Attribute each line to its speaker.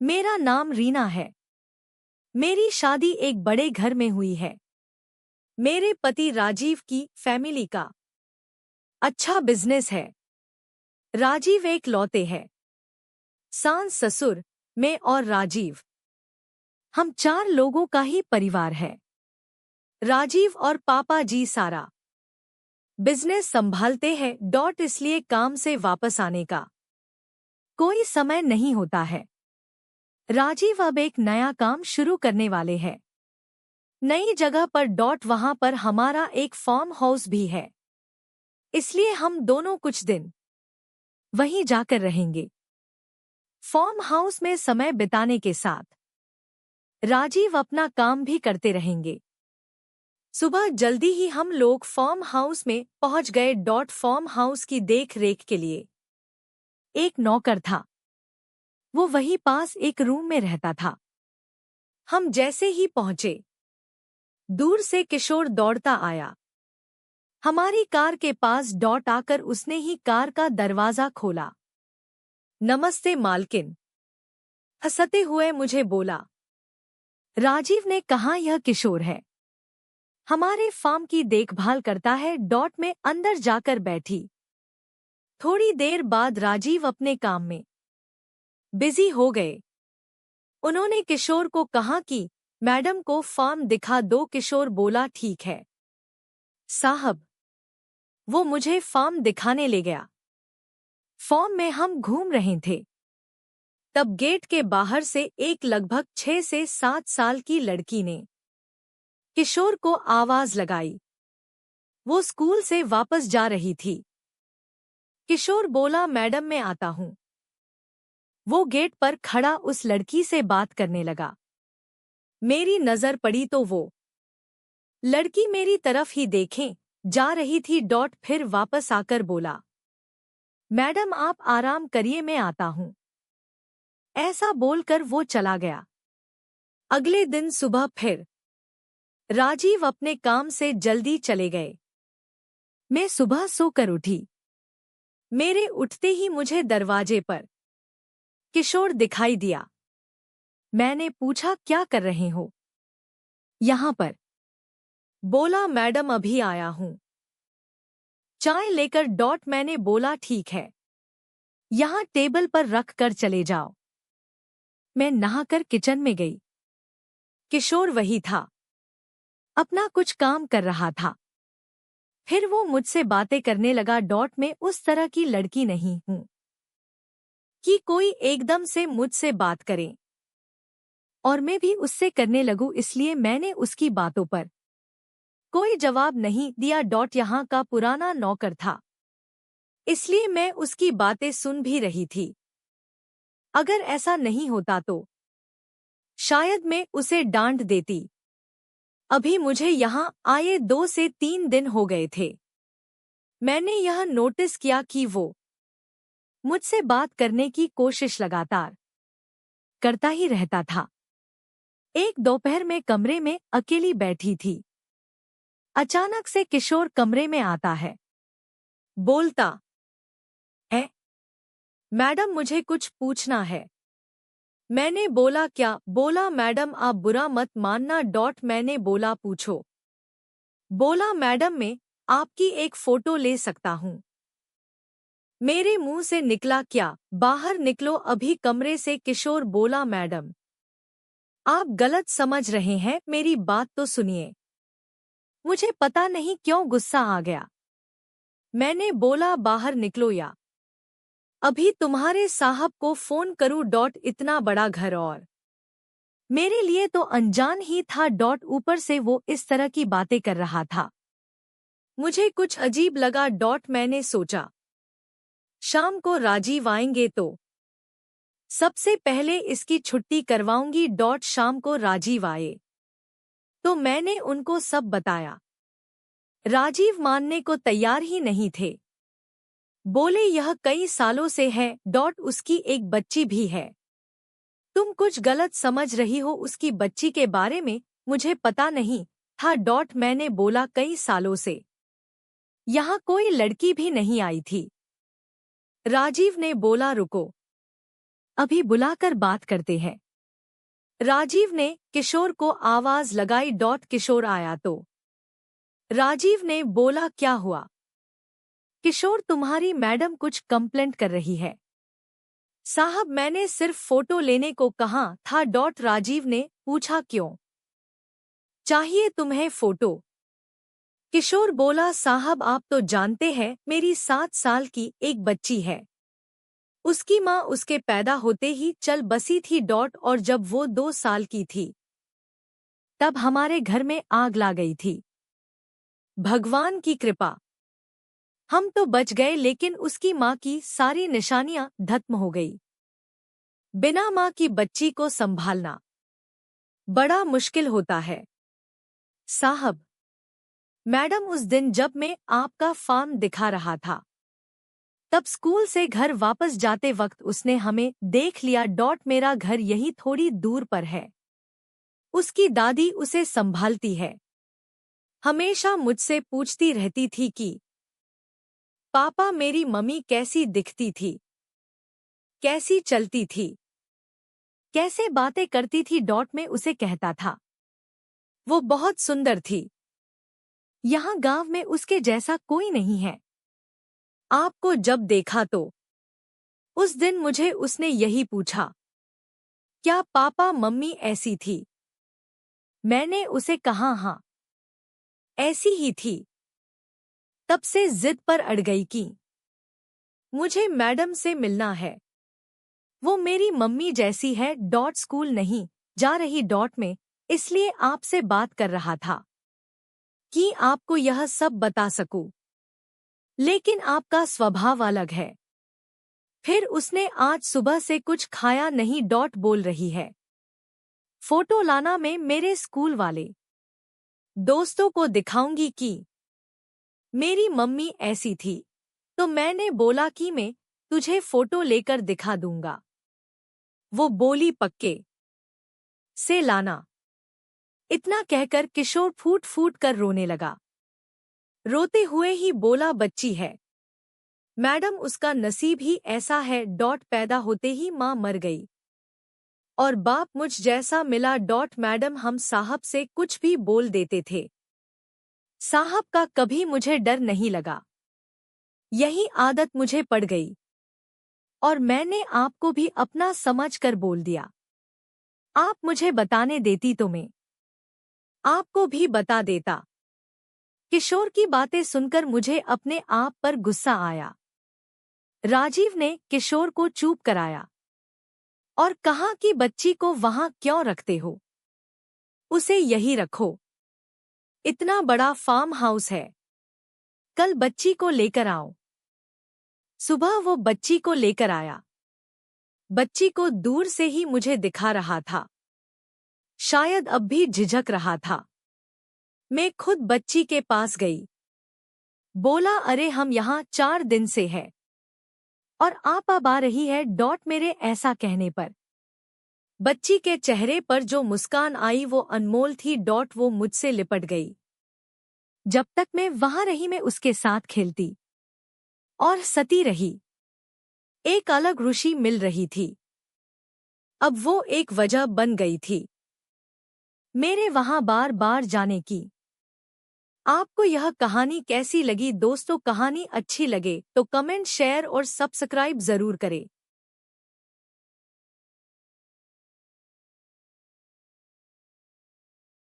Speaker 1: मेरा नाम रीना है। मेरी शादी एक बड़े घर में हुई है। मेरे पति राजीव की फैमिली का अच्छा बिजनेस है। राजीव एक लौते है। सास ससुर, मैं और राजीव, हम 4 लोगों का ही परिवार है। राजीव और पापा जी सारा बिजनेस संभालते हैं। इसलिए काम से वापस आने का कोई समय नहीं होता है। राजीव अब एक नया काम शुरू करने वाले हैं, नई जगह पर। वहां पर हमारा एक फार्म हाउस भी है, इसलिए हम दोनों कुछ दिन वहीं जाकर रहेंगे। फार्म हाउस में समय बिताने के साथ राजीव अपना काम भी करते रहेंगे। सुबह जल्दी ही हम लोग फार्म हाउस में पहुंच गए। फार्म हाउस की देख रेख के लिए एक नौकर था। वो वहीं पास एक रूम में रहता था। हम जैसे ही पहुंचे, दूर से किशोर दौड़ता आया। हमारी कार के पास आकर उसने ही कार का दरवाजा खोला। नमस्ते मालकिन, हंसते हुए मुझे बोला। राजीव ने कहा, यह किशोर है, हमारे फार्म की देखभाल करता है। में अंदर जाकर बैठी। थोड़ी देर बाद राजीव अपने काम में बिजी हो गए। उन्होंने किशोर को कहा कि मैडम को फार्म दिखा दो। किशोर बोला, ठीक है साहब। वो मुझे फार्म दिखाने ले गया। फार्म में हम घूम रहे थे, तब गेट के बाहर से एक लगभग 6 से 7 साल की लड़की ने किशोर को आवाज लगाई। वो स्कूल से वापस जा रही थी। किशोर बोला, मैडम मैं आता हूं। वो गेट पर खड़ा उस लड़की से बात करने लगा। मेरी नजर पड़ी तो वो लड़की मेरी तरफ ही देखें जा रही थी। फिर वापस आकर बोला, मैडम आप आराम करिए, मैं आता हूं। ऐसा बोलकर वो चला गया। अगले दिन सुबह फिर राजीव अपने काम से जल्दी चले गए। मैं सुबह सोकर उठी। मेरे उठते ही मुझे दरवाजे पर किशोर दिखाई दिया। मैंने पूछा, क्या कर रहे हो यहाँ पर? बोला, मैडम अभी आया हूं, चाय लेकर। मैंने बोला, ठीक है, यहाँ टेबल पर रख कर चले जाओ। मैं नहाकर किचन में गई। किशोर वही था, अपना कुछ काम कर रहा था। फिर वो मुझसे बातें करने लगा। मैं उस तरह की लड़की नहीं हूं कि कोई एकदम से मुझसे बात करे, और मैं भी उससे करने लगूं। इसलिए मैंने उसकी बातों पर कोई जवाब नहीं दिया। यहाँ का पुराना नौकर था, इसलिए मैं उसकी बातें सुन भी रही थी। अगर ऐसा नहीं होता तो शायद मैं उसे डांट देती। अभी मुझे यहाँ आए 2 से 3 दिन हो गए थे। मैंने यह नोटिस किया कि वो मुझसे बात करने की कोशिश लगातार करता ही रहता था। एक दोपहर में कमरे में अकेली बैठी थी। अचानक से किशोर कमरे में आता है। बोलता है, मैडम मुझे कुछ पूछना है। मैंने बोला, क्या? बोला, मैडम आप बुरा मत मानना। मैंने बोला, पूछो। बोला, मैडम मैं आपकी एक फोटो ले सकता हूँ। मेरे मुंह से निकला, क्या? बाहर निकलो अभी कमरे से। किशोर बोला, मैडम आप गलत समझ रहे हैं, मेरी बात तो सुनिए। मुझे पता नहीं क्यों गुस्सा आ गया। मैंने बोला, बाहर निकलो या अभी तुम्हारे साहब को फोन करूं। इतना बड़ा घर और मेरे लिए तो अनजान ही था। ऊपर से वो इस तरह की बातें कर रहा था। मुझे कुछ अजीब लगा। मैंने सोचा, शाम को राजीव आएंगे तो सबसे पहले इसकी छुट्टी करवाऊंगी। शाम को राजीव आए तो मैंने उनको सब बताया। राजीव मानने को तैयार ही नहीं थे। बोले, यह कई सालों से है। उसकी एक बच्ची भी है। तुम कुछ गलत समझ रही हो उसकी बच्ची के बारे में। मुझे पता नहीं था। मैंने बोला, कई सालों से यहाँ कोई लड़की भी नहीं आई थी। राजीव ने बोला, रुको, अभी बुलाकर बात करते हैं। राजीव ने किशोर को आवाज लगाई। किशोर आया तो राजीव ने बोला, क्या हुआ? किशोर, तुम्हारी मैडम कुछ कंप्लेंट कर रही है। साहब, मैंने सिर्फ फोटो लेने को कहा था। राजीव ने पूछा, क्यों चाहिए तुम्हें फोटो? किशोर बोला, साहब आप तो जानते हैं मेरी 7 साल की एक बच्ची है। उसकी माँ उसके पैदा होते ही चल बसी थी। और जब वो 2 साल की थी तब हमारे घर में आग ला गई थी। भगवान की कृपा, हम तो बच गए, लेकिन उसकी माँ की सारी निशानियां खत्म हो गई। बिना माँ की बच्ची को संभालना बड़ा मुश्किल होता है। साहब, मैडम उस दिन जब मैं आपका फार्म दिखा रहा था तब स्कूल से घर वापस जाते वक्त उसने हमें देख लिया। मेरा घर यही थोड़ी दूर पर है। उसकी दादी उसे संभालती है। हमेशा मुझसे पूछती रहती थी कि पापा, मेरी मम्मी कैसी दिखती थी, कैसी चलती थी, कैसे बातें करती थी। मैं उसे कहता था वो बहुत सुंदर थी। यहाँ गांव में उसके जैसा कोई नहीं है। आपको जब देखा तो उस दिन मुझे उसने यही पूछा, क्या पापा मम्मी ऐसी थी? मैंने उसे कहा, हाँ ऐसी ही थी। तब से जिद पर अड़ गई कि मुझे मैडम से मिलना है। वो मेरी मम्मी जैसी है। स्कूल नहीं जा रही में, इसलिए आपसे बात कर रहा था कि आपको यह सब बता सकूं, लेकिन आपका स्वभाव अलग है। फिर उसने आज सुबह से कुछ खाया नहीं। बोल रही है फोटो लाना, मैं मेरे स्कूल वाले दोस्तों को दिखाऊंगी कि मेरी मम्मी ऐसी थी। तो मैंने बोला कि मैं तुझे फोटो लेकर दिखा दूंगा। वो बोली, पक्के से लाना। इतना कहकर किशोर फूट फूट कर रोने लगा। रोते हुए ही बोला, बच्ची है मैडम, उसका नसीब ही ऐसा है। पैदा होते ही माँ मर गई और बाप मुझ जैसा मिला। मैडम हम साहब से कुछ भी बोल देते थे। साहब का कभी मुझे डर नहीं लगा। यही आदत मुझे पड़ गई और मैंने आपको भी अपना समझकर बोल दिया। आप मुझे बताने देती तो मैं आपको भी बता देता। किशोर की बातें सुनकर मुझे अपने आप पर गुस्सा आया। राजीव ने किशोर को चुप कराया और कहा कि बच्ची को वहां क्यों रखते हो? उसे यही रखो। इतना बड़ा फार्म हाउस है, कल बच्ची को लेकर आओ। सुबह वो बच्ची को लेकर आया। बच्ची को दूर से ही मुझे दिखा रहा था, शायद अब भी झिझक रहा था। मैं खुद बच्ची के पास गई। बोला, अरे हम यहाँ 4 दिन से है और आप अब आ रही है। मेरे ऐसा कहने पर बच्ची के चेहरे पर जो मुस्कान आई वो अनमोल थी। वो मुझसे लिपट गई। जब तक मैं वहां रही मैं उसके साथ खेलती और सती रही। एक अलग रुचि मिल रही थी। अब वो एक वजह बन गई थी मेरे वहां बार बार जाने की। आपको यह कहानी कैसी लगी दोस्तों? कहानी अच्छी लगे तो कमेंट, शेयर और सब्सक्राइब जरूर करें।